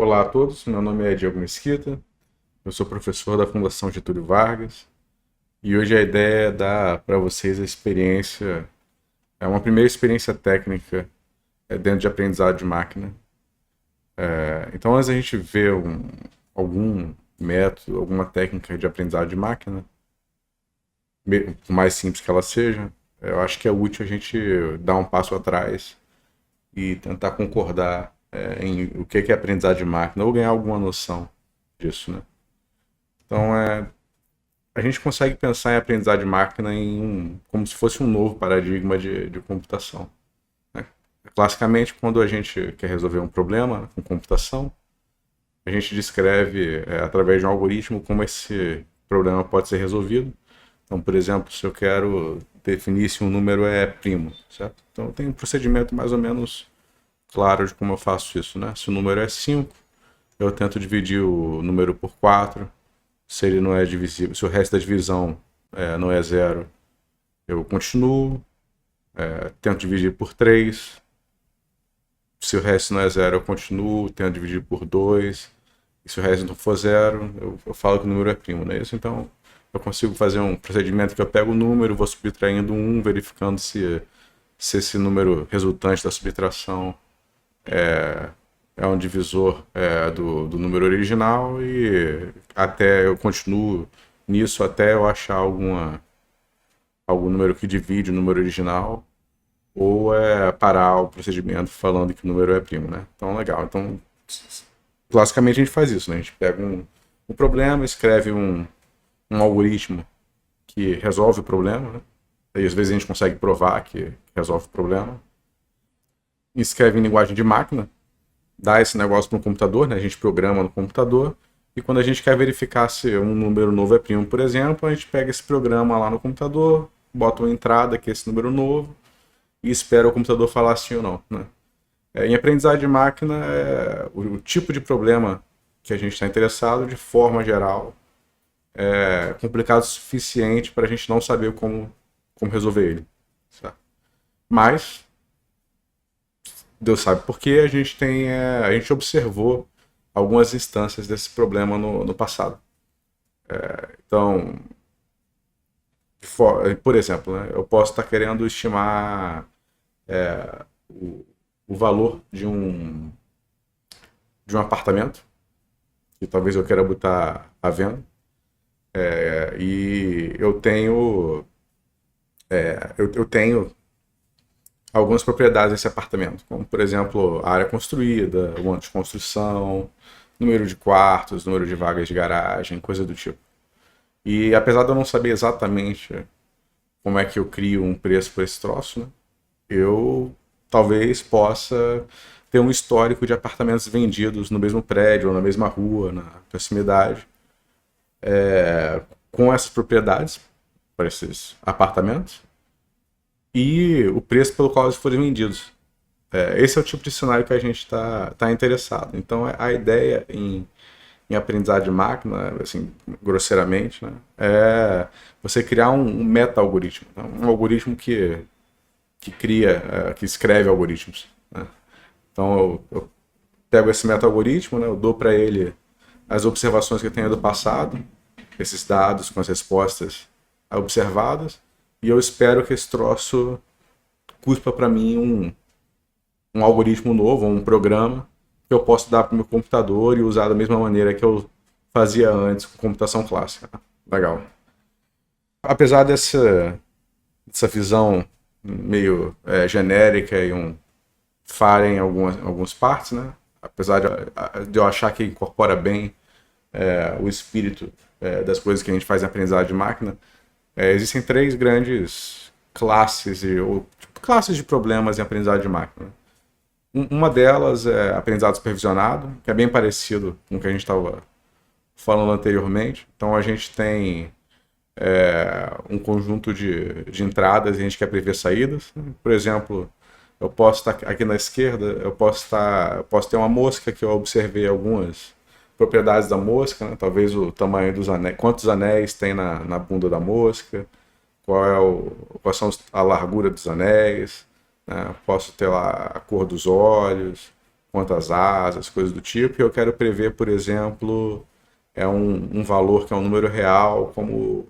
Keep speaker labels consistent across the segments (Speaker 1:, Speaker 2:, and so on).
Speaker 1: Olá a todos, meu nome é Diego Mesquita, eu sou professor da Fundação Getúlio Vargas e hoje a ideia é dar para vocês a experiência, uma primeira experiência técnica dentro de aprendizado de máquina. Então, antes a gente ver algum método, alguma técnica de aprendizado de máquina, por mais simples que ela seja, eu acho que é útil a gente dar um passo atrás e tentar concordar em o que é aprendizado de máquina ou ganhar alguma noção disso, né? Então, a gente consegue pensar em aprendizado de máquina como se fosse um novo paradigma de computação, né? Classicamente, quando a gente quer resolver um problema com computação, a gente descreve através de um algoritmo como esse problema pode ser resolvido. Então, por exemplo, se eu quero definir se um número é primo, certo? Então, tem um procedimento mais ou menos claro de como eu faço isso, né? Se o número é 5, eu tento dividir o número por 4. Se ele não é divisível, se o resto da divisão não é zero, eu continuo, tento dividir por 3. Se o resto não é zero, eu continuo, tento dividir por 2. E se o resto não for zero, eu falo que o número é primo, não é isso? Então, eu consigo fazer um procedimento que eu pego o número, vou subtraindo um, verificando se esse número resultante da subtração é um divisor do número original, e até eu continuo nisso até eu achar algum número que divide o número original, ou parar o procedimento falando que o número é primo, né? Então, legal. Então, classicamente a gente faz isso, né? A gente pega um problema, escreve um algoritmo que resolve o problema, né? E às vezes a gente consegue provar que resolve o problema. Escreve em linguagem de máquina, dá esse negócio para um computador, né? A gente programa no computador, e quando a gente quer verificar se um número novo é primo, por exemplo, a gente pega esse programa lá no computador, bota uma entrada que é esse número novo, e espera o computador falar sim ou não, né? Em aprendizado de máquina, o tipo de problema que a gente está interessado, de forma geral, é complicado o suficiente para a gente não saber como resolver ele, certo? Mas Deus sabe porque a gente observou algumas instâncias desse problema no passado. Então, por exemplo, né, eu posso estar querendo estimar o valor de um apartamento, que talvez eu queira botar à venda, e eu tenho algumas propriedades desse apartamento, como, por exemplo, a área construída, o ano de construção, número de quartos, número de vagas de garagem, coisa do tipo. E apesar de eu não saber exatamente como é que eu crio um preço para esse troço, né, eu talvez possa ter um histórico de apartamentos vendidos no mesmo prédio, ou na mesma rua, na proximidade, com essas propriedades para esses apartamentos e o preço pelo qual eles forem vendidos. Esse é o tipo de cenário que a gente tá interessado. Então, a ideia em aprendizado de máquina, assim, grosseiramente, né, é você criar um meta-algoritmo, né, um algoritmo que cria, que escreve algoritmos, né? Então, eu pego esse meta-algoritmo, né, eu dou para ele as observações que eu tenho do passado, esses dados com as respostas observadas, e eu espero que esse troço cuspa para mim um algoritmo novo, um programa que eu posso dar para o meu computador e usar da mesma maneira que eu fazia antes com computação clássica. Legal. Apesar dessa visão meio genérica e falha em algumas partes, né? Apesar de eu achar que incorpora bem o espírito das coisas que a gente faz em aprendizado de máquina, existem três grandes classes de problemas em aprendizado de máquina. Uma delas é aprendizado supervisionado, que é bem parecido com o que a gente estava falando anteriormente. Então a gente tem um conjunto de entradas e a gente quer prever saídas. Por exemplo, eu posso estar aqui na esquerda, eu posso ter uma mosca que eu observei algumas propriedades da mosca, né? Talvez o tamanho dos anéis, quantos anéis tem na bunda da mosca, qual são a largura dos anéis, né? Posso ter lá a cor dos olhos, quantas asas, coisas do tipo, e eu quero prever, por exemplo, um valor que é um número real, como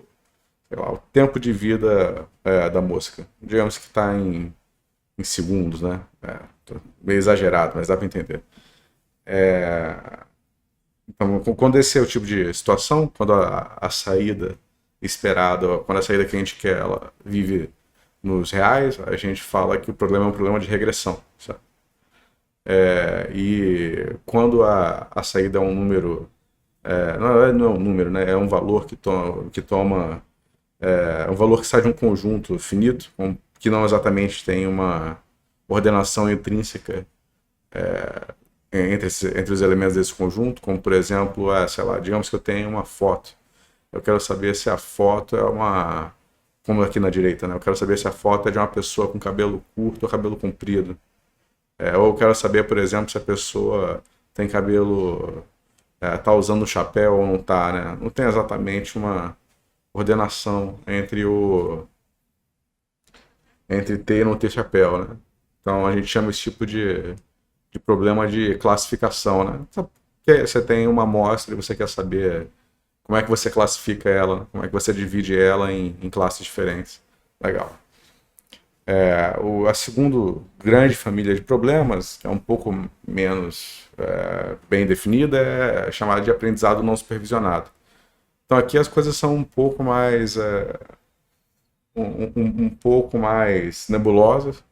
Speaker 1: sei lá, o tempo de vida da mosca. Digamos que está em segundos, né? Meio exagerado, mas dá para entender. Então, quando esse é o tipo de situação, quando a saída esperada, quando a saída que a gente quer, ela vive nos reais, a gente fala que o problema é um problema de regressão, sabe? E quando a saída é um número, não é um número, né? É um valor que toma um valor que sai de um conjunto finito, que não exatamente tem uma ordenação intrínseca entre os elementos desse conjunto, como por exemplo, sei lá, digamos que eu tenho uma foto. Eu quero saber se a foto é como aqui na direita, né? Eu quero saber se a foto é de uma pessoa com cabelo curto ou cabelo comprido. Ou eu quero saber, por exemplo, se a pessoa tem cabelo, tá usando chapéu ou não tá, né? Não tem exatamente uma ordenação entre ter e não ter chapéu, né? Então a gente chama esse tipo de problema de classificação, né? Porque você tem uma amostra e você quer saber como é que você classifica ela, como é que você divide ela em classes diferentes. Legal. A segunda grande família de problemas, que é um pouco menos bem definida, é chamada de aprendizado não supervisionado. Então aqui as coisas são um pouco mais um pouco mais nebulosas.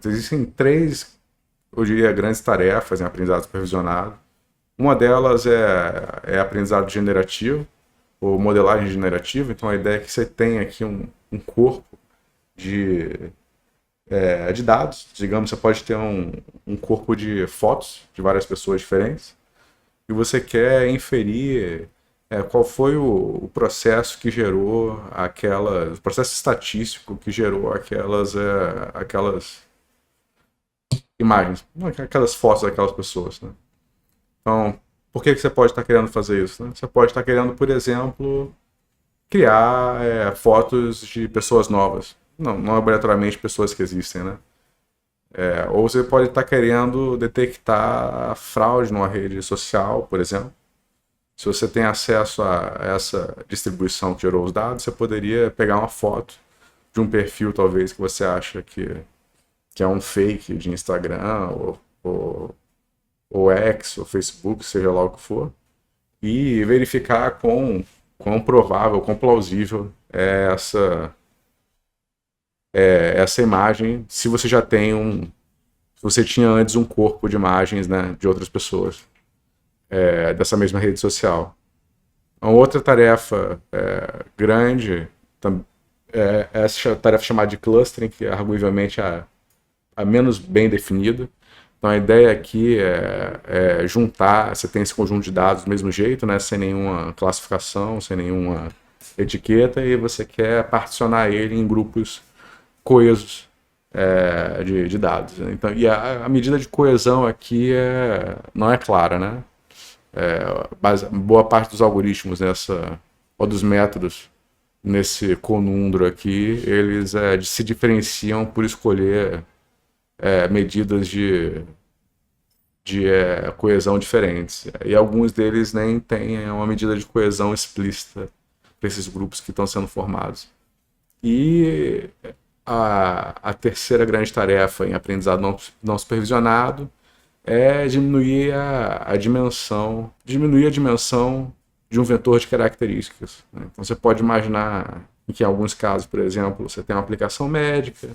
Speaker 1: Existem três, eu diria, grandes tarefas em aprendizado supervisionado. Uma delas é aprendizado generativo, ou modelagem generativa. Então a ideia é que você tem aqui um corpo de dados. Digamos, você pode ter um corpo de fotos de várias pessoas diferentes e você quer inferir qual foi o processo que gerou o processo estatístico que gerou aquelas imagens, aquelas fotos daquelas pessoas, né? Então, por que você pode estar querendo fazer isso, né? Você pode estar querendo, por exemplo, criar fotos de pessoas novas. Não obrigatoriamente pessoas que existem, né? Ou você pode estar querendo detectar a fraude numa rede social, por exemplo. Se você tem acesso a essa distribuição que gerou os dados, você poderia pegar uma foto de um perfil, talvez, que você acha que é um fake de Instagram, ou X, ou Facebook, seja lá o que for, e verificar quão provável, quão plausível é essa imagem, se você já tem se você tinha antes um corpo de imagens, né, de outras pessoas dessa mesma rede social. Uma outra tarefa grande é essa tarefa chamada de clustering, que é arguivelmente a menos bem definida. Então a ideia aqui é juntar, você tem esse conjunto de dados do mesmo jeito, né, sem nenhuma classificação, sem nenhuma etiqueta, e você quer particionar ele em grupos coesos de dados. Então, e a medida de coesão aqui não é clara, né? Boa parte dos algoritmos ou dos métodos nesse conundro aqui, eles se diferenciam por escolher medidas de coesão diferentes. E alguns deles nem têm uma medida de coesão explícita para esses grupos que estão sendo formados. E a terceira grande tarefa em aprendizado não supervisionado é diminuir a dimensão de um vetor de características, né? Então você pode imaginar que em alguns casos, por exemplo, você tem uma aplicação médica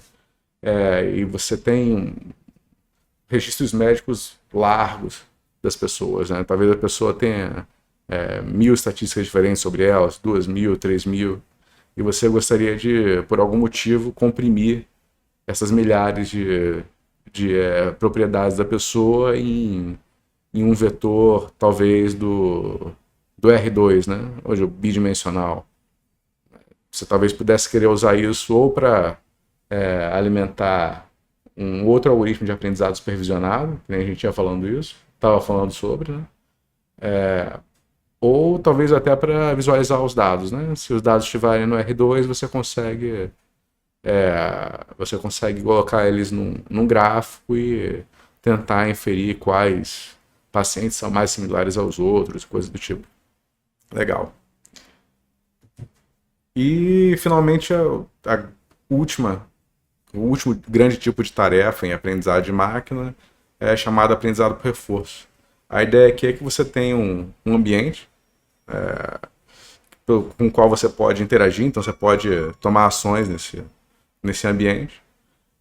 Speaker 1: e você tem registros médicos largos das pessoas, né? Talvez a pessoa tenha 1.000 estatísticas diferentes sobre elas, 2.000, 3.000, e você gostaria de, por algum motivo, comprimir essas milhares de propriedades da pessoa em um vetor, talvez, do R2, né? Hoje, o bidimensional. Você talvez pudesse querer usar isso ou para alimentar um outro algoritmo de aprendizado supervisionado, que nem a gente estava falando sobre, né? Ou talvez até para visualizar os dados, né? Se os dados estiverem no R2, você consegue colocar eles num gráfico e tentar inferir quais pacientes são mais similares aos outros, coisas do tipo. Legal. E, finalmente, a última, o último grande tipo de tarefa em aprendizado de máquina é chamado aprendizado por reforço. A ideia aqui é que você tem um ambiente com o qual você pode interagir, então você pode tomar ações nesse ambiente,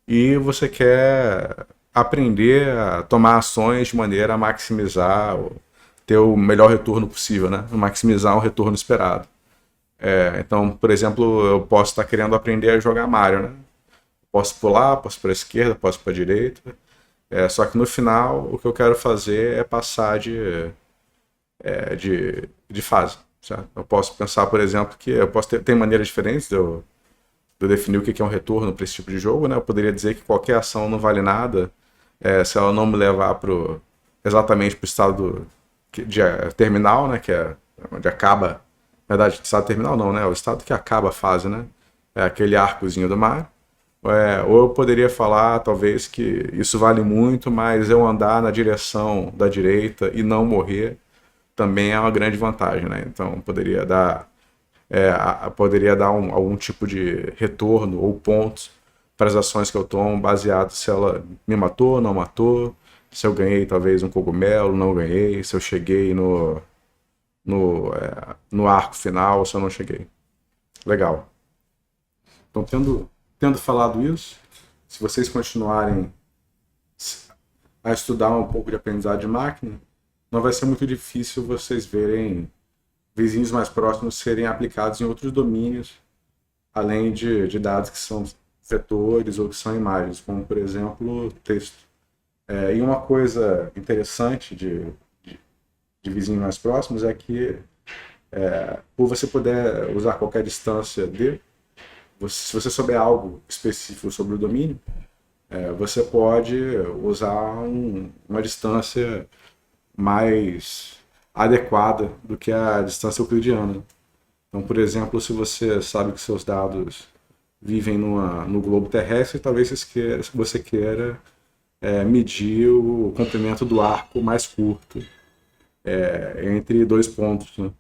Speaker 1: e você quer aprender a tomar ações de maneira a maximizar, ter o melhor retorno possível, né? Maximizar o retorno esperado. Então, por exemplo, eu posso estar querendo aprender a jogar Mario, né? Posso pular, posso para a esquerda, posso para a direita. Só que no final, o que eu quero fazer é passar de fase. Certo? Eu posso pensar, por exemplo, que eu posso ter maneiras diferentes de eu definir o que é um retorno para esse tipo de jogo. Né? Eu poderia dizer que qualquer ação não vale nada se ela não me levar exatamente para o estado terminal, né? Que é onde acaba. Na verdade, estado terminal não, né? O estado que acaba a fase, né? É aquele arcozinho do mar. Ou eu poderia falar, talvez, que isso vale muito, mas eu andar na direção da direita e não morrer também é uma grande vantagem, né? Então, poderia dar algum tipo de retorno ou pontos para as ações que eu tomo, baseado se ela me matou, não matou, se eu ganhei talvez um cogumelo, não ganhei, se eu cheguei no arco final, se eu não cheguei. Legal. Então, tendo falado isso, se vocês continuarem a estudar um pouco de aprendizado de máquina, não vai ser muito difícil vocês verem vizinhos mais próximos serem aplicados em outros domínios, além de dados que são vetores ou que são imagens, como, por exemplo, texto. E uma coisa interessante de vizinhos mais próximos é que, por você poder usar qualquer distância se você souber algo específico sobre o domínio, você pode usar uma distância mais adequada do que a distância euclidiana. Então, por exemplo, se você sabe que seus dados vivem no globo terrestre, talvez você queira medir o comprimento do arco mais curto entre dois pontos, né?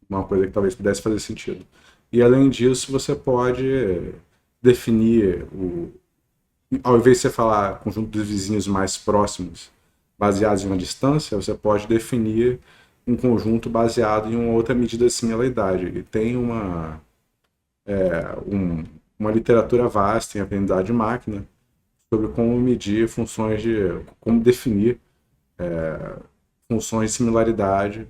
Speaker 1: Uma coisa que talvez pudesse fazer sentido. E, além disso, você pode definir, ao invés de você falar conjunto dos vizinhos mais próximos, baseados em uma distância, você pode definir um conjunto baseado em uma outra medida de similaridade. E tem uma literatura vasta em aprendizado de máquina sobre como medir como definir funções de similaridade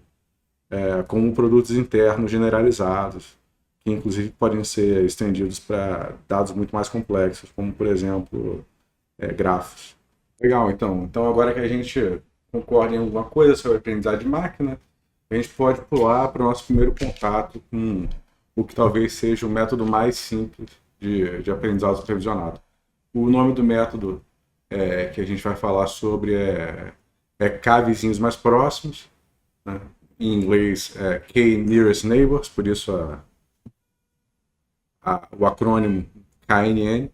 Speaker 1: como produtos internos generalizados, que inclusive podem ser estendidos para dados muito mais complexos, como, por exemplo, grafos. Legal, então. Então, agora que a gente concorda em alguma coisa sobre aprendizado de máquina, a gente pode pular para o nosso primeiro contato com o que talvez seja o método mais simples de aprendizado supervisionado. O nome do método que a gente vai falar sobre é K vizinhos mais próximos, né? Em inglês é K nearest neighbors, por isso o acrônimo KNN.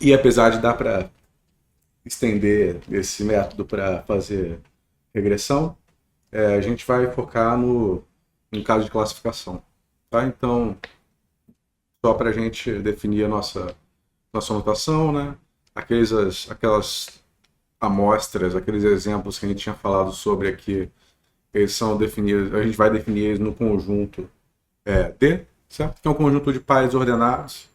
Speaker 1: E apesar de dar para estender esse método para fazer regressão, a gente vai focar no caso de classificação. Tá? Então, só para a gente definir a nossa notação, né? Aquelas amostras, aqueles exemplos que a gente tinha falado sobre aqui, eles são definidos, a gente vai definir eles no conjunto D, certo? Que é um conjunto de pares ordenados,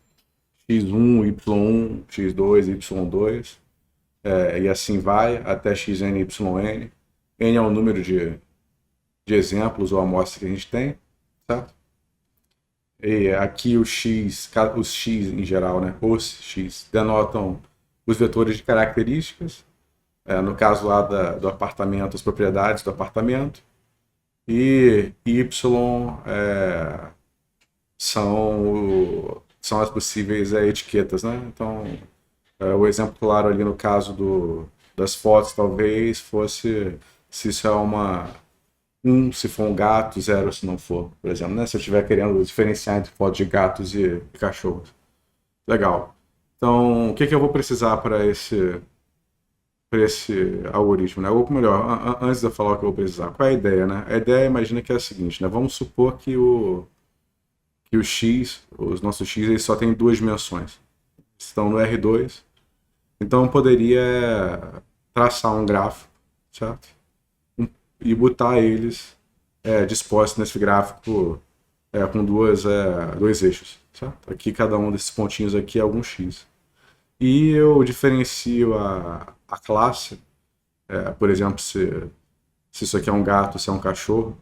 Speaker 1: x1, y1, x2, y2, e assim vai até xn, yn. N é o número de exemplos ou amostras que a gente tem, certo? E aqui os x em geral, né, os x, denotam os vetores de características, no caso lá do apartamento, as propriedades do apartamento, e y são as possíveis etiquetas, né? Então, o exemplo claro ali no caso das fotos talvez fosse se isso é 1 se for um gato, 0 se não for, por exemplo, né? Se eu estiver querendo diferenciar entre fotos de gatos e cachorros. Legal. Então, o que que eu vou precisar para esse algoritmo, né? Ou melhor, antes de eu falar o que eu vou precisar, qual é a ideia, né? A ideia, imagina que é a seguinte, né? Vamos supor que o x, os nossos x, eles só tem duas dimensões. Estão no R2. Então, eu poderia traçar um gráfico, certo? E botar eles dispostos nesse gráfico com dois eixos, certo? Aqui, cada um desses pontinhos aqui é algum x. E eu diferencio a classe, por exemplo, se isso aqui é um gato, se é um cachorro,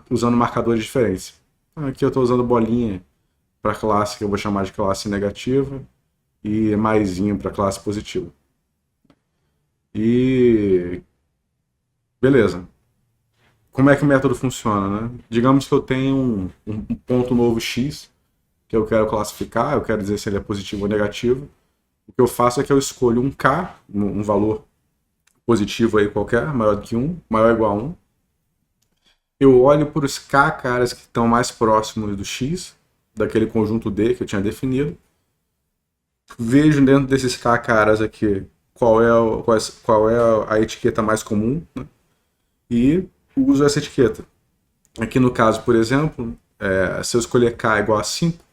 Speaker 1: usando marcadores diferentes. Aqui eu estou usando bolinha para a classe que eu vou chamar de classe negativa e maisinho para a classe positiva. E beleza. Como é que o método funciona, né? Digamos que eu tenho um ponto novo x que eu quero classificar, eu quero dizer se ele é positivo ou negativo. O que eu faço é que eu escolho um k, um valor positivo aí qualquer, maior do que 1, maior ou igual a 1. Eu olho para os k caras que estão mais próximos do x, daquele conjunto D que eu tinha definido. Vejo dentro desses k caras aqui qual é a etiqueta mais comum, né? E uso essa etiqueta. Aqui no caso, por exemplo, se eu escolher k igual a 5,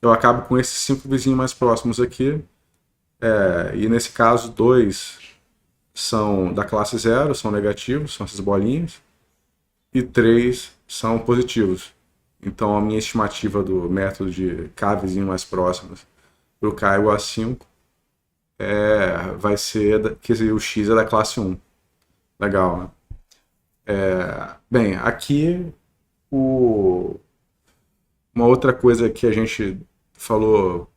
Speaker 1: eu acabo com esses 5 vizinhos mais próximos aqui. E nesse caso, 2 são da classe 0, são negativos, são essas bolinhas, e 3 são positivos. Então a minha estimativa do método de k vizinhos mais próximos para o k igual a 5 vai ser que o x é da classe 1. Legal, né? Bem, aqui uma outra coisa que a gente falou,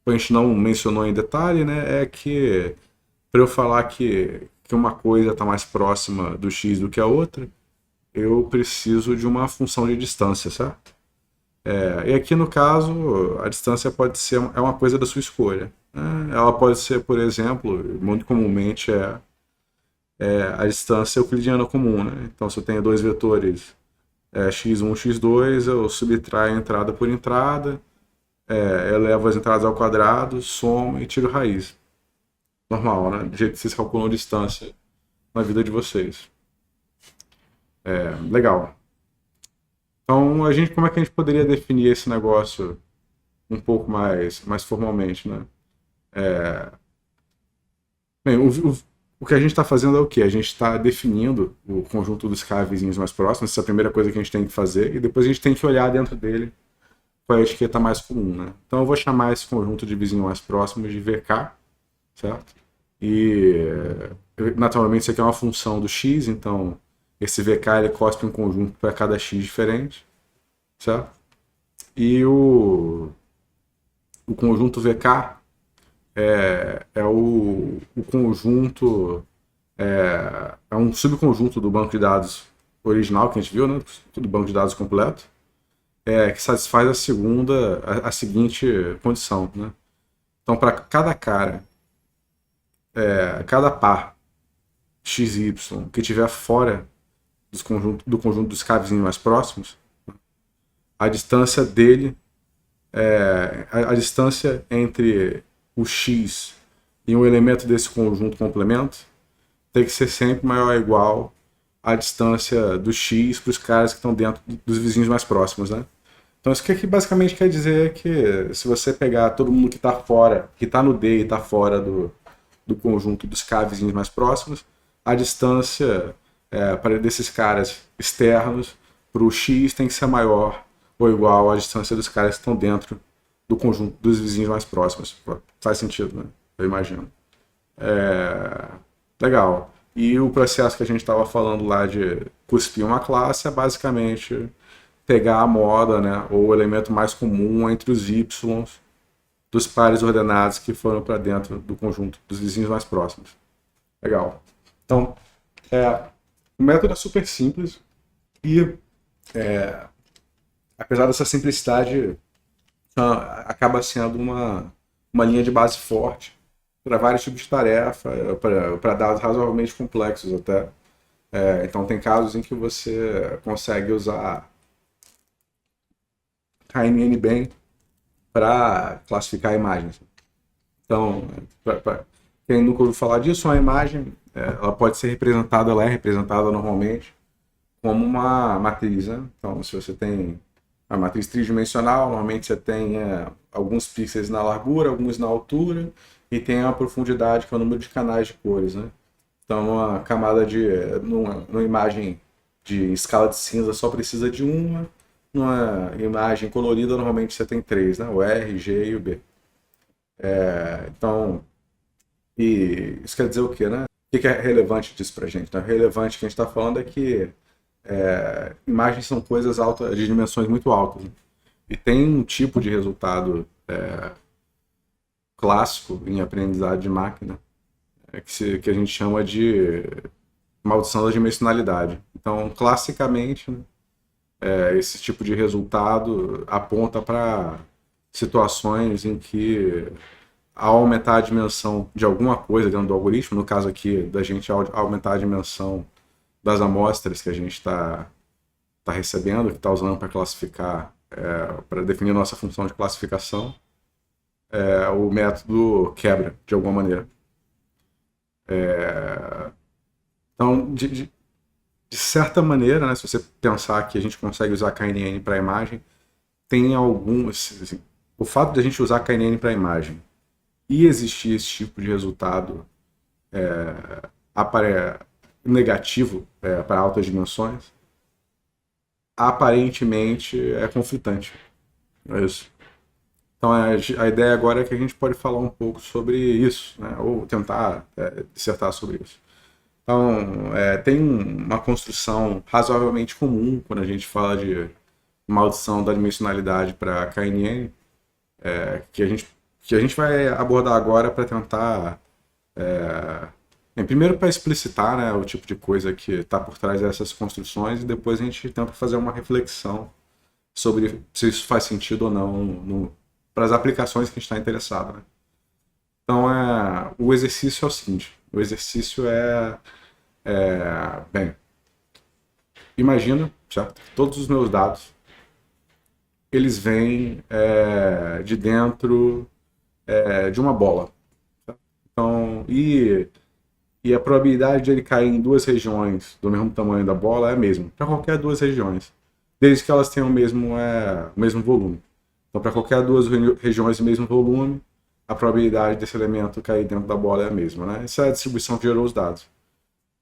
Speaker 1: a gente não mencionou em detalhe, né, é que para eu falar que uma coisa está mais próxima do x do que a outra, eu preciso de uma função de distância, certo? E aqui no caso, a distância pode ser uma coisa da sua escolha, né? Ela pode ser, por exemplo, muito comumente a distância euclidiana comum, né? Então, se eu tenho dois vetores x1, x2, eu subtraio entrada por entrada, elevo as entradas ao quadrado, somo e tiro raiz. Normal, né? Do jeito que vocês calculam a distância na vida de vocês. Legal. Então, como é que a gente poderia definir esse negócio um pouco mais formalmente, né? Bem, o que a gente está fazendo é o quê? A gente está definindo o conjunto dos K vizinhos mais próximos, essa é a primeira coisa que a gente tem que fazer, e depois a gente tem que olhar dentro dele qual é a etiqueta mais comum, né? Então eu vou chamar esse conjunto de vizinhos mais próximos de VK, certo? E naturalmente isso aqui é uma função do x, então esse VK ele cospe um conjunto para cada x diferente, certo? E o conjunto VK o conjunto, é um subconjunto do banco de dados original que a gente viu, né? Do banco de dados completo, que satisfaz a seguinte condição, né? Então, para cada cada par xy que estiver fora do conjunto dos K vizinhos mais próximos, a distância dele, a distância entre o x e um elemento desse conjunto complemento tem que ser sempre maior ou igual à distância do x para os caras que estão dentro dos vizinhos mais próximos, né? Então isso aqui basicamente quer dizer que se você pegar todo mundo que está fora, que está no D e está fora do conjunto dos K vizinhos mais próximos, a distância para desses caras externos para o x tem que ser maior ou igual à distância dos caras que estão dentro do conjunto dos vizinhos mais próximos. Faz sentido, né? Eu imagino. Legal. E o processo que a gente estava falando lá de cuspir uma classe é basicamente pegar a moda, né, ou o elemento mais comum entre os y dos pares ordenados que foram para dentro do conjunto dos vizinhos mais próximos. Legal. Então, o método é super simples e, apesar dessa simplicidade, acaba sendo uma linha de base forte para vários tipos de tarefa, para dados razoavelmente complexos até. Então tem casos em que você consegue usar KNN bem para classificar imagens. Então, quem nunca ouviu falar disso, uma imagem ela pode ser representada, ela é representada normalmente como uma matriz, né? Então, se você tem a matriz tridimensional, normalmente você tem alguns pixels na largura, alguns na altura, e tem a profundidade, que é o número de canais de cores, né? Então, uma camada numa imagem de escala de cinza só precisa de uma, numa imagem colorida normalmente você tem três, né? O R, G e o B. Então, e isso quer dizer o quê, né? O que é relevante disso pra gente? Então, o relevante que a gente está falando é que imagens são coisas altas, de dimensões muito altas, né? E tem um tipo de resultado clássico em aprendizado de máquina que a gente chama de maldição da dimensionalidade. Então, classicamente, né, esse tipo de resultado aponta para situações em que, ao aumentar a dimensão de alguma coisa dentro do algoritmo, no caso aqui da gente aumentar a dimensão das amostras que a gente está recebendo, que está usando para classificar, para definir nossa função de classificação, o método quebra de alguma maneira. Então, de certa maneira, né, se você pensar que a gente consegue usar KNN para imagem, tem alguns. Assim, o fato de a gente usar KNN para imagem e existir esse tipo de resultado negativo para altas dimensões, aparentemente é conflitante. É isso. Então a ideia agora é que a gente pode falar um pouco sobre isso, né? Ou tentar dissertar sobre isso. Então, tem uma construção razoavelmente comum quando a gente fala de maldição da dimensionalidade para KNN, que a gente vai abordar agora para tentar, primeiro para explicitar, né, o tipo de coisa que está por trás dessas construções, e depois a gente tenta fazer uma reflexão sobre se isso faz sentido ou não para as aplicações que a gente está interessado, né? Então, o exercício é o seguinte: o exercício bem, imagina, certo? Todos os meus dados, eles vêm de dentro de uma bola. Certo? Então, e a probabilidade de ele cair em duas regiões do mesmo tamanho da bola é a mesma, para qualquer duas regiões, desde que elas tenham o mesmo volume. Então, para qualquer duas regiões do mesmo volume, a probabilidade desse elemento cair dentro da bola é a mesma, né? Essa é a distribuição que gerou os dados.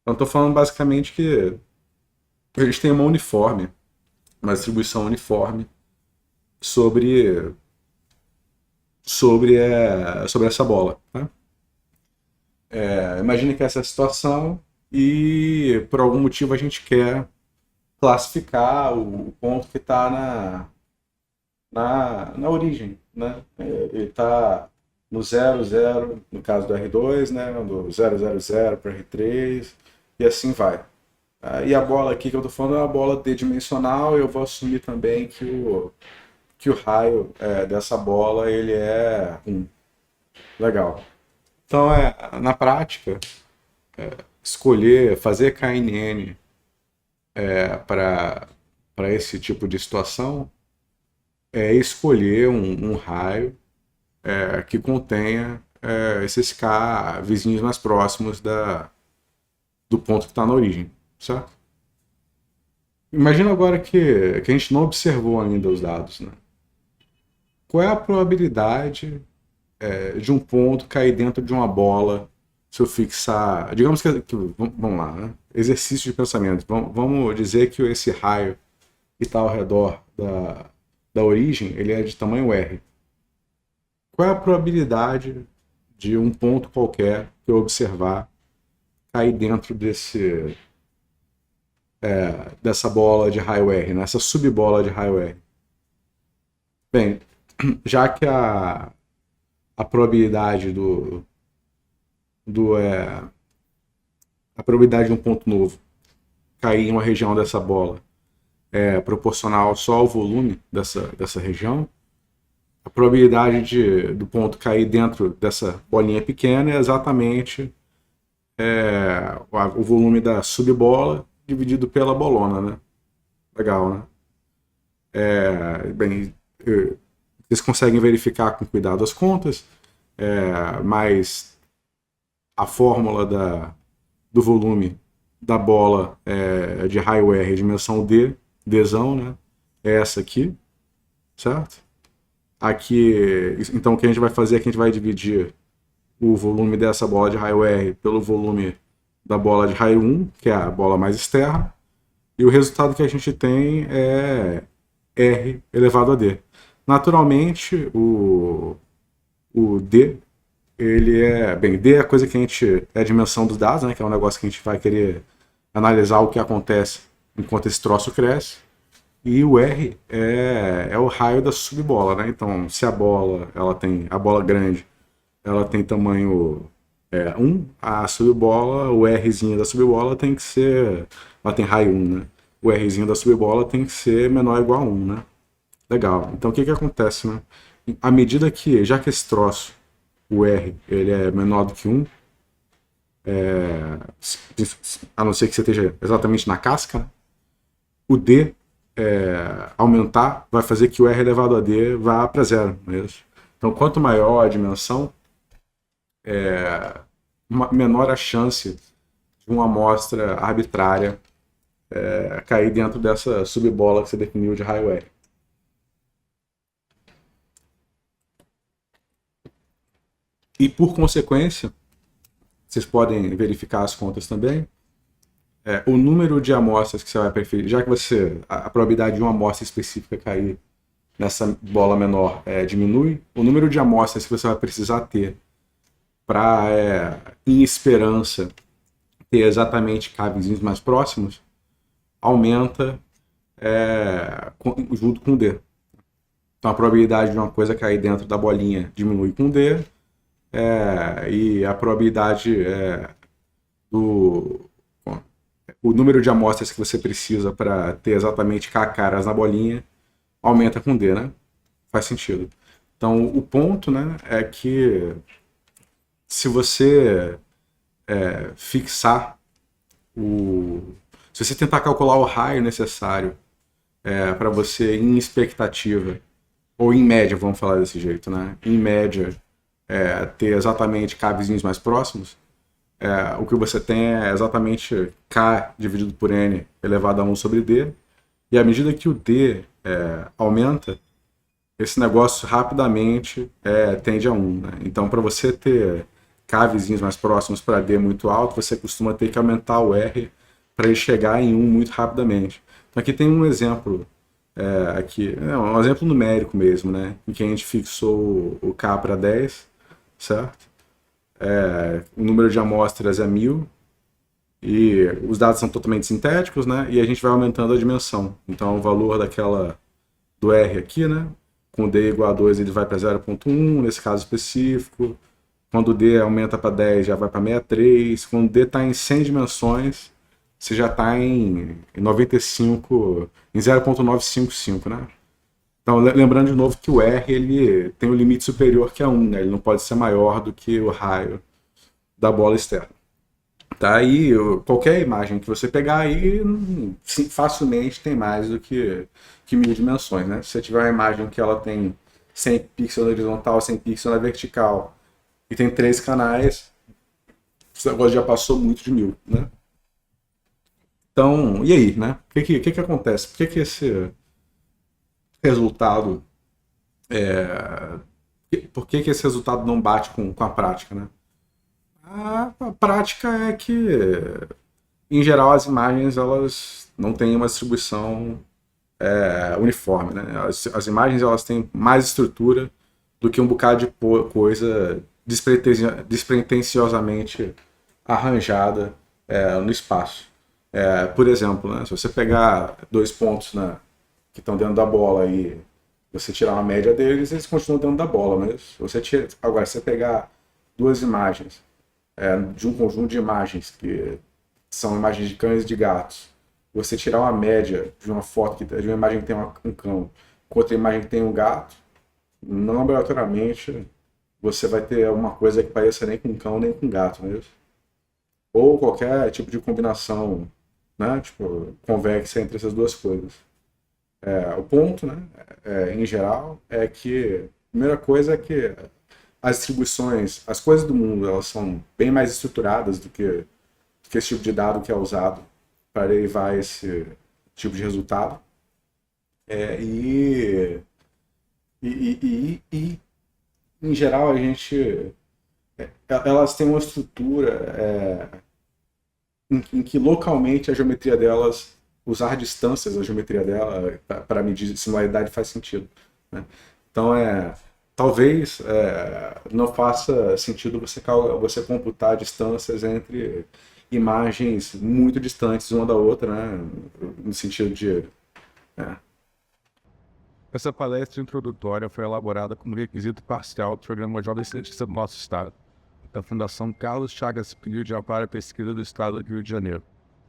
Speaker 1: Então, estou falando basicamente que a gente tem uma distribuição uniforme sobre essa bola. Tá? Imagine que essa é a situação e, por algum motivo, a gente quer classificar o ponto que está na origem, né? Ele está no 0, 0, no caso do R2, né? Do 0, 0, 0 para R3, e assim vai. E a bola aqui que eu estou falando é uma bola D-dimensional, e eu vou assumir também que o raio dessa bola ele é 1. Legal. Então, na prática, fazer KNN para esse tipo de situação escolher um raio que contenha esses K vizinhos mais próximos do ponto que está na origem, certo? Imagina agora que a gente não observou ainda os dados, né? Qual é a probabilidade de um ponto cair dentro de uma bola se eu fixar... Digamos vamos lá, né? Exercício de pensamento. Vamos dizer que esse raio que está ao redor da origem, ele é de tamanho R. Qual é a probabilidade de um ponto qualquer que eu observar cair dentro dessa bola de raio R, nessa subbola de raio R? Bem, já que a probabilidade a probabilidade de um ponto novo cair em uma região dessa bola é proporcional só ao volume dessa região, a probabilidade do ponto cair dentro dessa bolinha pequena é exatamente o volume da subbola dividido pela bolona, né? Legal, né? Bem, Vocês conseguem verificar com cuidado as contas, mas a fórmula do volume da bola de raio R, dimensão D, Dzão, né? É essa aqui, certo? Aqui, então o que a gente vai fazer é que a gente vai dividir o volume dessa bola de raio R pelo volume da bola de raio 1, que é a bola mais externa, e o resultado que a gente tem é R elevado a D. Naturalmente, o D, ele D é a coisa que a gente, é a dimensão dos dados, né, que é um negócio que a gente vai querer analisar o que acontece enquanto esse troço cresce, e o R é o raio da subbola, né? Então, se a bola, a bola grande, ela tem tamanho 1, a subbola, o Rzinho da subbola tem que ser, ela tem raio 1, né? O Rzinho da subbola tem que ser menor ou igual a 1, né? Legal. Então, o que acontece, né? À medida que, já que esse troço, o R, ele é menor do que 1, a não ser que você esteja exatamente na casca, né? O D aumentar vai fazer que o R elevado a D vá para zero. Mesmo. Então, quanto maior a dimensão, menor a chance de uma amostra arbitrária cair dentro dessa subbola que você definiu de raio R. E, por consequência, vocês podem verificar as contas também, o número de amostras que você vai preferir, já que a probabilidade de uma amostra específica cair nessa bola menor diminui, o número de amostras que você vai precisar ter para, em esperança, ter exatamente cavezinhos mais próximos, aumenta junto com o D. Então a probabilidade de uma coisa cair dentro da bolinha diminui com o D, e a probabilidade o número de amostras que você precisa para ter exatamente K caras na bolinha aumenta com D, né? Faz sentido. Então, o ponto, né, é que se você fixar se você tentar calcular o raio necessário para você, em expectativa, ou em média, vamos falar desse jeito, né? Em média, ter exatamente K vizinhos mais próximos, o que você tem é exatamente K dividido por N elevado a 1 sobre D, e à medida que o D aumenta, esse negócio rapidamente tende a 1. Né? Então, para você ter K vizinhos mais próximos para D muito alto, você costuma ter que aumentar o R para ele chegar em 1 muito rapidamente. Então, aqui tem um exemplo, um exemplo numérico mesmo, né? Em que a gente fixou o K para 10, certo? O número de amostras é 1000 e os dados são totalmente sintéticos, né? E a gente vai aumentando a dimensão. Então, o valor do R aqui, né? Com D igual a 2, ele vai para 0.1, nesse caso específico. Quando o D aumenta para 10, já vai para 63. Quando o D está em 100 dimensões, você já está em 95, em 0.955, né? Então, lembrando de novo que o R ele tem um limite superior que a 1, né? Ele não pode ser maior do que o raio da bola externa. Tá? Aí, qualquer imagem que você pegar aí, facilmente tem mais do que 1000 dimensões, né? Se você tiver uma imagem que ela tem 100 pixels na horizontal, 100 pixels na vertical, e tem 3 canais, esse negócio já passou muito de 1000, né? Então, e aí, né? O que acontece? Por que esse resultado por que esse resultado não bate com a prática, né? A prática é que, em geral, as imagens elas não têm uma distribuição uniforme, né? As imagens elas têm mais estrutura do que um bocado de coisa despretensiosamente arranjada no espaço. Por exemplo, né, se você pegar 2 pontos que estão dentro da bola e você tirar uma média deles, eles continuam dentro da bola. Mas agora, se você pegar 2 imagens de um conjunto de imagens que são imagens de cães e de gatos, você tirar uma média de uma foto de uma imagem que tem um cão com outra imagem que tem um gato, não obrigatoriamente você vai ter alguma coisa que pareça nem com cão nem com gato, não é isso? Ou qualquer tipo de combinação, né? Tipo, convexa entre essas duas coisas. O ponto, né, em geral, é que a primeira coisa é que as distribuições, as coisas do mundo, elas são bem mais estruturadas do que esse tipo de dado que é usado para derivar esse tipo de resultado. É, e, e, em geral, a gente. Elas têm uma estrutura em que localmente a geometria delas, usar distâncias da geometria dela para medir similaridade faz sentido. Né? Então, talvez não faça sentido você computar distâncias entre imagens muito distantes uma da outra, né? No sentido de. É,
Speaker 2: Essa palestra introdutória foi elaborada como requisito parcial do programa Jovem Cientista do Nosso Estado, da Fundação Carlos Chagas Filho de Amparo e Pesquisa do Estado do Rio de Janeiro.